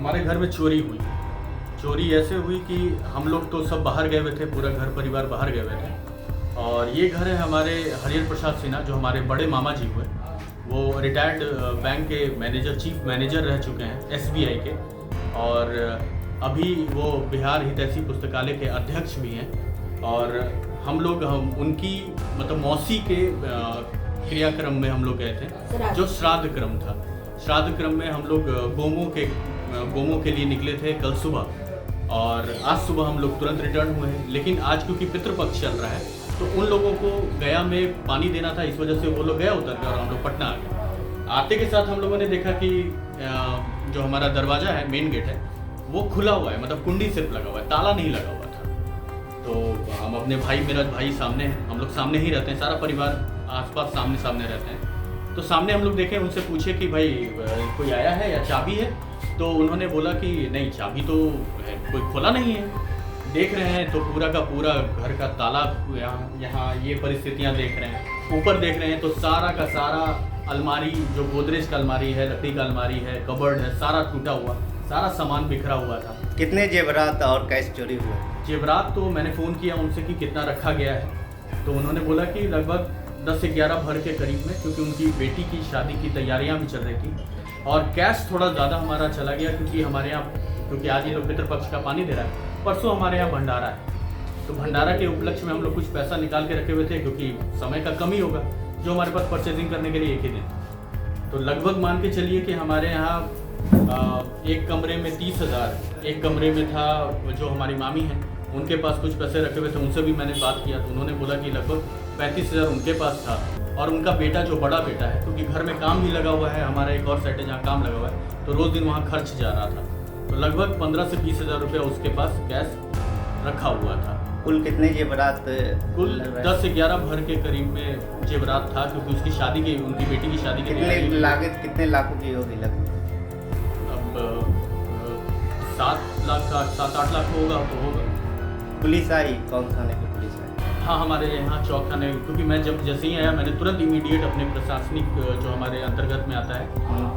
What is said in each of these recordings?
हमारे घर में चोरी हुई। चोरी ऐसे हुई कि हम लोग तो सब बाहर गए हुए थे, पूरा घर परिवार बाहर गए हुए थे। और ये घर है हमारे हरिहर प्रसाद सिन्हा, जो हमारे बड़े मामा जी हुए। वो रिटायर्ड बैंक के मैनेजर, चीफ मैनेजर रह चुके हैं SBI के, और अभी वो बिहार हितैषी पुस्तकालय के अध्यक्ष भी हैं। और हम उनकी मतलब मौसी के क्रियाक्रम में हम लोग गए थे, जो श्राद्ध क्रम था। श्राद्ध क्रम में हम लोग गोमों के लिए निकले थे कल सुबह, और आज सुबह हम लोग तुरंत रिटर्न हुए हैं। लेकिन आज क्योंकि पितृपक्ष चल रहा है, तो उन लोगों को गया में पानी देना था, इस वजह से वो लोग गया उतर गए और हम लोग पटना आ गए। आते के साथ हम लोगों ने देखा कि जो हमारा दरवाज़ा है, मेन गेट है, वो खुला हुआ है, मतलब कुंडी सिर्फ लगा हुआ है, ताला नहीं लगा हुआ था। तो हम अपने मेरा भाई सामने है, हम लोग सामने ही रहते हैं, सारा परिवार आसपास सामने रहते हैं। तो सामने हम लोग देखे, उनसे पूछे कि भाई कोई आया है या चाबी है? तो उन्होंने बोला कि नहीं, चाबी तो है, कोई खोला नहीं है। देख रहे हैं तो पूरा का पूरा घर का ताला, यहाँ ये परिस्थितियाँ देख रहे हैं। ऊपर देख रहे हैं तो सारा का सारा अलमारी, जो गोदरेज का अलमारी है, लकड़ी का अलमारी है, कबर्ड है, सारा टूटा हुआ, सारा सामान बिखरा हुआ था। कितने जेवरात और कैश चोरी हुए? जेवरात तो मैंने फ़ोन किया उनसे कि कितना रखा गया है, तो उन्होंने बोला कि लगभग 10 से 11 भर के करीब में, क्योंकि उनकी बेटी की शादी की तैयारियां भी चल रही थी। और कैश थोड़ा ज़्यादा हमारा चला गया, क्योंकि हमारे यहाँ, क्योंकि आज ये लोग पितृपक्ष का पानी दे रहा है, परसों हमारे यहाँ भंडारा है, तो भंडारा के उपलक्ष्य में हम लोग कुछ पैसा निकाल के रखे हुए थे, क्योंकि समय का कमी होगा, जो हमारे पास परचेजिंग करने के लिए एक ही दिन। तो लगभग मान के चलिए कि हमारे यहाँ एक कमरे में 30,000, एक कमरे में था जो हमारी मामी है, उनके पास कुछ पैसे रखे हुए थे, उनसे भी मैंने बात किया, तो उन्होंने बोला कि लगभग 35,000 उनके पास था। और उनका बेटा, जो बड़ा बेटा है, क्योंकि घर में काम भी लगा हुआ है, हमारा एक और साइड है जहाँ काम लगा हुआ है, तो रोज़ दिन वहाँ खर्च जा रहा था, तो लगभग 15 से 20,000 रुपया उसके पास कैश रखा हुआ था। कुल कितने जेवरात? कुल 10 से 11 भर के करीब में जेवरात था, क्योंकि उसकी शादी की, उनकी बेटी की शादी की लागत कितने लाखों की होगी लगभग? अब 7 लाख का 7-8 लाख होगा तो होगा। पुलिस आई? कौन थाने की पुलिस आई? हाँ, हमारे यहाँ चौक थाने, क्योंकि मैं जैसे ही आया, मैंने तुरंत इमीडिएट अपने प्रशासनिक जो हमारे अंतर्गत में आता है,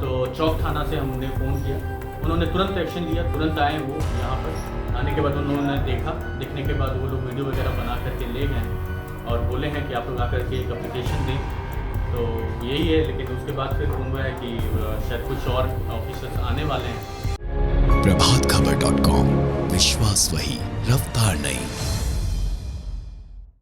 तो चौक थाना से हमने फ़ोन किया, उन्होंने तुरंत एक्शन लिया, तुरंत आए वो यहाँ पर। आने के बाद उन्होंने देखने के बाद वो लोग वीडियो वगैरह बना करके ले गए और बोले हैं कि आप लोग आकर के एक एप्लीकेशन दें, तो यही है। लेकिन उसके बाद फिर फोन हुआ है कि शायद कुछ और ऑफिसर्स आने वाले हैं। प्रभातखबर.com, विश्वास वही, रफ्तार नहीं।